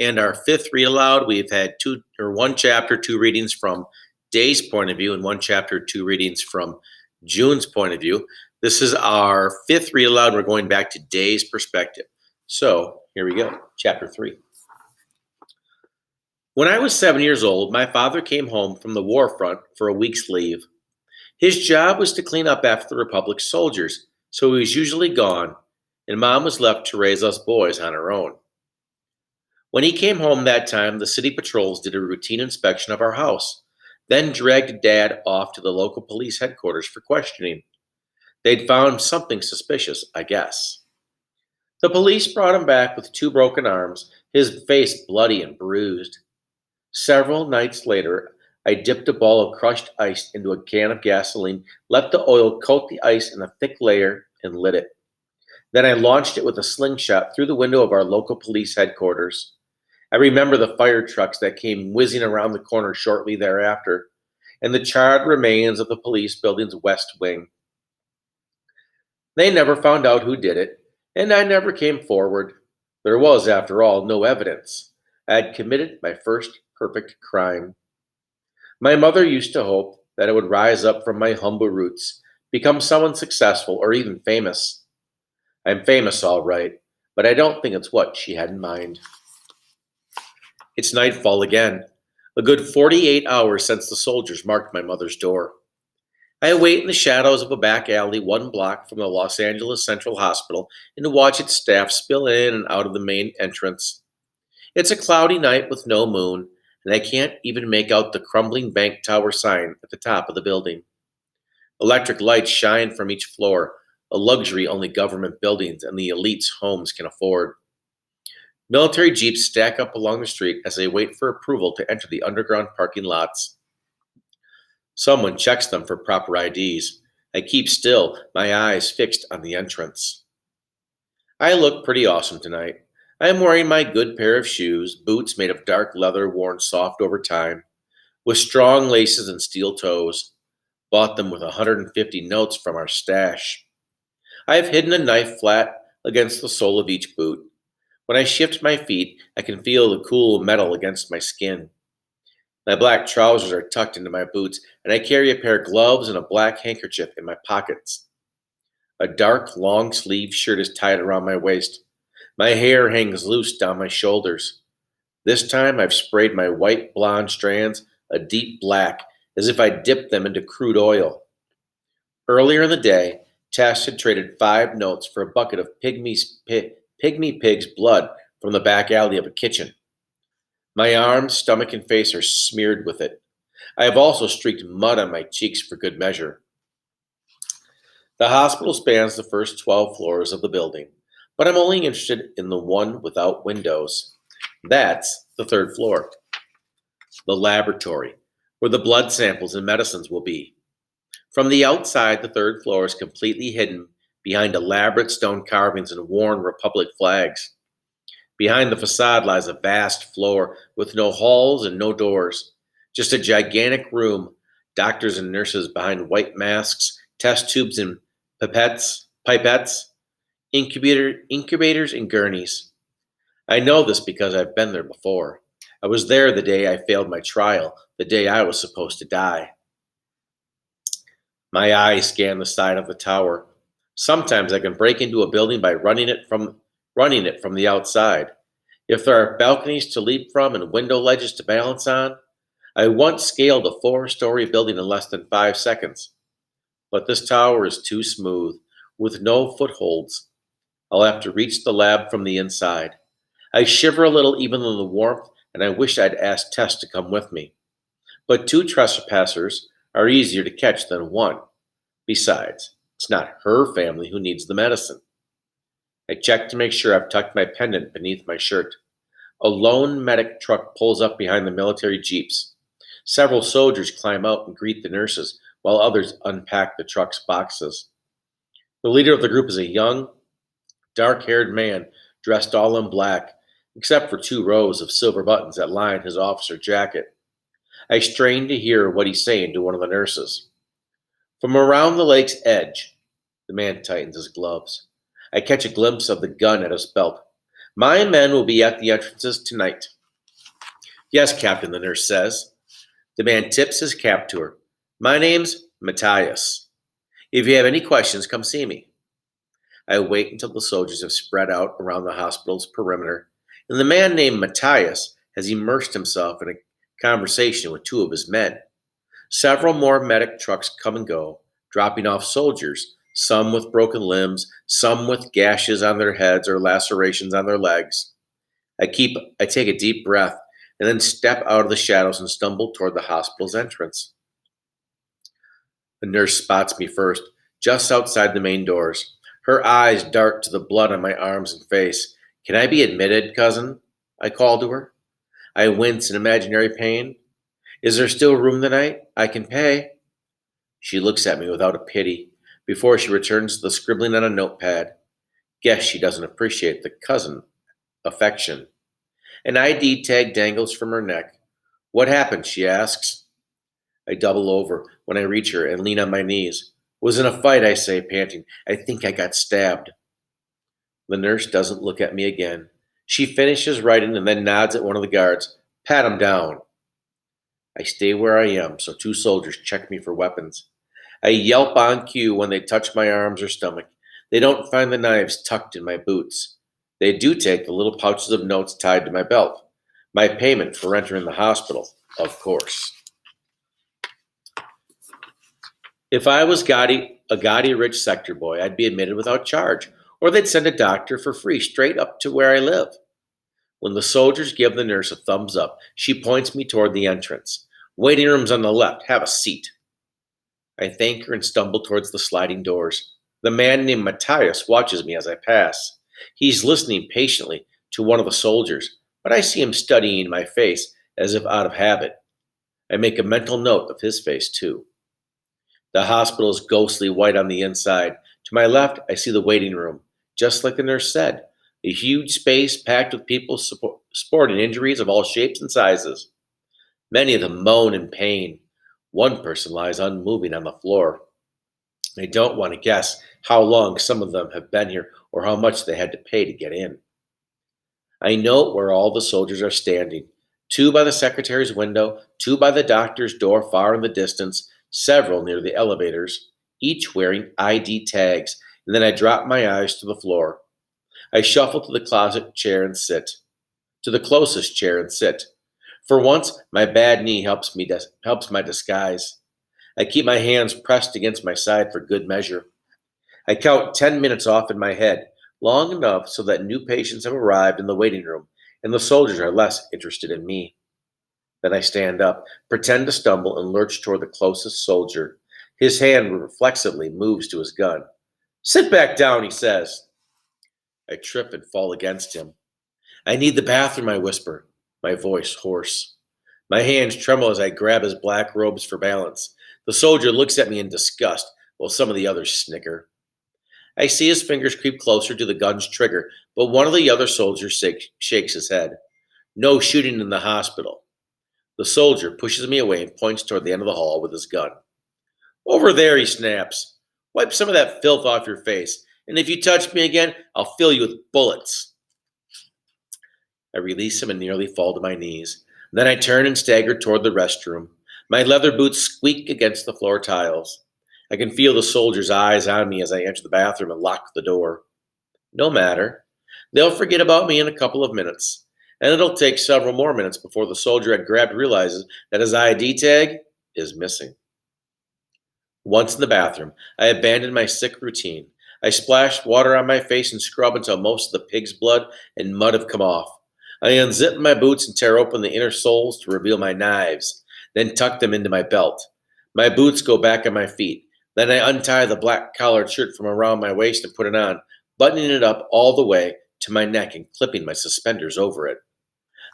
And our fifth read aloud, we've had one chapter, two readings from Day's point of view, and one chapter, two readings from June's point of view. This is our fifth read aloud. We're going back to Day's perspective. So here we go, chapter 3. When I was 7 years old, my father came home from the war front for a week's leave. His job was to clean up after the Republic's soldiers, so he was usually gone, and Mom was left to raise us boys on her own. When he came home that time, the city patrols did a routine inspection of our house, then dragged Dad off to the local police headquarters for questioning. They'd found something suspicious, I guess. The police brought him back with two broken arms, his face bloody and bruised. Several nights later, I dipped a ball of crushed ice into a can of gasoline, let the oil coat the ice in a thick layer, and lit it. Then I launched it with a slingshot through the window of our local police headquarters. I remember the fire trucks that came whizzing around the corner shortly thereafter, and the charred remains of the police building's west wing. They never found out who did it, and I never came forward. There was, after all, no evidence. I had committed my first perfect crime. My mother used to hope that I would rise up from my humble roots, become someone successful or even famous. I'm famous, all right, but I don't think it's what she had in mind. It's nightfall again, a good 48 hours since the soldiers marked my mother's door. I wait in the shadows of a back alley 1 block from the Los Angeles Central Hospital and watch its staff spill in and out of the main entrance. It's a cloudy night with no moon, and I can't even make out the crumbling bank tower sign at the top of the building. Electric lights shine from each floor, a luxury only government buildings and the elite's homes can afford. Military jeeps stack up along the street as they wait for approval to enter the underground parking lots. Someone checks them for proper IDs. I keep still, my eyes fixed on the entrance. I look pretty awesome tonight. I am wearing my good pair of shoes, boots made of dark leather worn soft over time, with strong laces and steel toes. Bought them with 150 notes from our stash. I have hidden a knife flat against the sole of each boot. When I shift my feet, I can feel the cool metal against my skin. My black trousers are tucked into my boots, and I carry a pair of gloves and a black handkerchief in my pockets. A dark, long sleeved shirt is tied around my waist. My hair hangs loose down my shoulders. This time I've sprayed my white blonde strands a deep black, as if I dipped them into crude oil. Earlier in the day, Tess had traded 5 notes for a bucket of pygmy pig's blood from the back alley of a kitchen. My arms, stomach, and face are smeared with it. I have also streaked mud on my cheeks for good measure. The hospital spans the first 12 floors of the building, but I'm only interested in the one without windows. That's the third floor, the laboratory, where the blood samples and medicines will be. From the outside, the third floor is completely hidden behind elaborate stone carvings and worn Republic flags. Behind the facade lies a vast floor with no halls and no doors, just a gigantic room, doctors and nurses behind white masks, test tubes and pipettes, incubators and gurneys. I know this because I've been there before. I was there the day I failed my trial, the day I was supposed to die. My eyes scan the side of the tower. Sometimes I can break into a building by running it from the outside. If there are balconies to leap from and window ledges to balance on, I once scaled a 4-story building in less than 5 seconds. But this tower is too smooth, with no footholds. I'll have to reach the lab from the inside. I shiver a little even in the warmth, and I wish I'd asked Tess to come with me. But 2 trespassers are easier to catch than 1. Besides, it's not her family who needs the medicine. I check to make sure I've tucked my pendant beneath my shirt. A lone medic truck pulls up behind the military jeeps. Several soldiers climb out and greet the nurses, while others unpack the truck's boxes. The leader of the group is a young, dark-haired man dressed all in black, except for 2 rows of silver buttons that line his officer jacket. I strain to hear what he's saying to one of the nurses. From around the lake's edge, the man tightens his gloves. I catch a glimpse of the gun at his belt. My men will be at the entrances tonight. Yes, Captain, the nurse says. The man tips his cap to her. My name's Matthias. If you have any questions, come see me. I wait until the soldiers have spread out around the hospital's perimeter, and the man named Matthias has immersed himself in a conversation with two of his men. Several more medic trucks come and go, dropping off soldiers, some with broken limbs, some with gashes on their heads or lacerations on their legs. I take a deep breath and then step out of the shadows and stumble toward the hospital's entrance. The nurse spots me first, just outside the main doors. Her eyes dart to the blood on my arms and face. Can I be admitted, cousin? I call to her. I wince in imaginary pain. Is there still room tonight? I can pay. She looks at me without a pity before she returns to the scribbling on a notepad. Guess she doesn't appreciate the cousin affection. An ID tag dangles from her neck. What happened? She asks. I double over when I reach her and lean on my knees. Was in a fight, I say, panting. I think I got stabbed. The nurse doesn't look at me again. She finishes writing and then nods at one of the guards. Pat him down. I stay where I am, so two soldiers check me for weapons. I yelp on cue when they touch my arms or stomach. They don't find the knives tucked in my boots. They do take the little pouches of notes tied to my belt. My payment for entering the hospital, of course. If I was a gaudy rich sector boy, I'd be admitted without charge, or they'd send a doctor for free straight up to where I live. When the soldiers give the nurse a thumbs up, she points me toward the entrance. Waiting room's on the left. Have a seat. I thank her and stumble towards the sliding doors. The man named Matthias watches me as I pass. He's listening patiently to one of the soldiers, but I see him studying my face as if out of habit. I make a mental note of his face, too. The hospital is ghostly white on the inside. To my left, I see the waiting room, just like the nurse said. A huge space packed with people sporting injuries of all shapes and sizes. Many of them moan in pain. One person lies unmoving on the floor. I don't want to guess how long some of them have been here or how much they had to pay to get in. I note where all the soldiers are standing. Two by the secretary's window, two by the doctor's door far in the distance, several near the elevators, each wearing ID tags, and then I drop my eyes to the floor. I shuffle to the closet chair and sit. To the closest chair and sit. For once, my bad knee helps my disguise. I keep my hands pressed against my side for good measure. I count 10 minutes off in my head, long enough so that new patients have arrived in the waiting room and the soldiers are less interested in me. Then I stand up, pretend to stumble, and lurch toward the closest soldier. His hand reflexively moves to his gun. Sit back down, he says. I trip and fall against him. I need the bathroom, I whisper, my voice hoarse. My hands tremble as I grab his black robes for balance. The soldier looks at me in disgust, while some of the others snicker. I see his fingers creep closer to the gun's trigger, but one of the other soldiers shakes his head. No shooting in the hospital. The soldier pushes me away and points toward the end of the hall with his gun. Over there, he snaps. Wipe some of that filth off your face, and if you touch me again, I'll fill you with bullets. I release him and nearly fall to my knees. Then I turn and stagger toward the restroom. My leather boots squeak against the floor tiles. I can feel the soldier's eyes on me as I enter the bathroom and lock the door. No matter. They'll forget about me in a couple of minutes. And it'll take several more minutes before the soldier I'd grabbed realizes that his ID tag is missing. Once in the bathroom, I abandon my sick routine. I splash water on my face and scrub until most of the pig's blood and mud have come off. I unzip my boots and tear open the inner soles to reveal my knives, then tuck them into my belt. My boots go back on my feet. Then I untie the black collared shirt from around my waist and put it on, buttoning it up all the way to my neck and clipping my suspenders over it.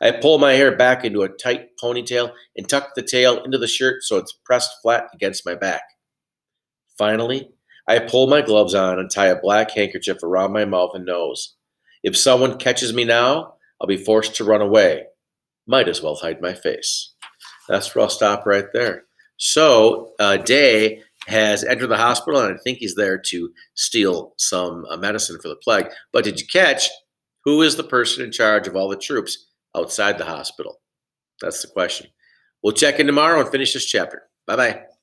I pull my hair back into a tight ponytail and tuck the tail into the shirt so it's pressed flat against my back. Finally, I pull my gloves on and tie a black handkerchief around my mouth and nose. If someone catches me now, I'll be forced to run away. Might as well hide my face. That's where I'll stop right there. So, Day has entered the hospital, and I think he's there to steal some medicine for the plague. But did you catch Who is the person in charge of all the troops outside the hospital? That's the question. We'll check in tomorrow and finish this chapter. Bye bye.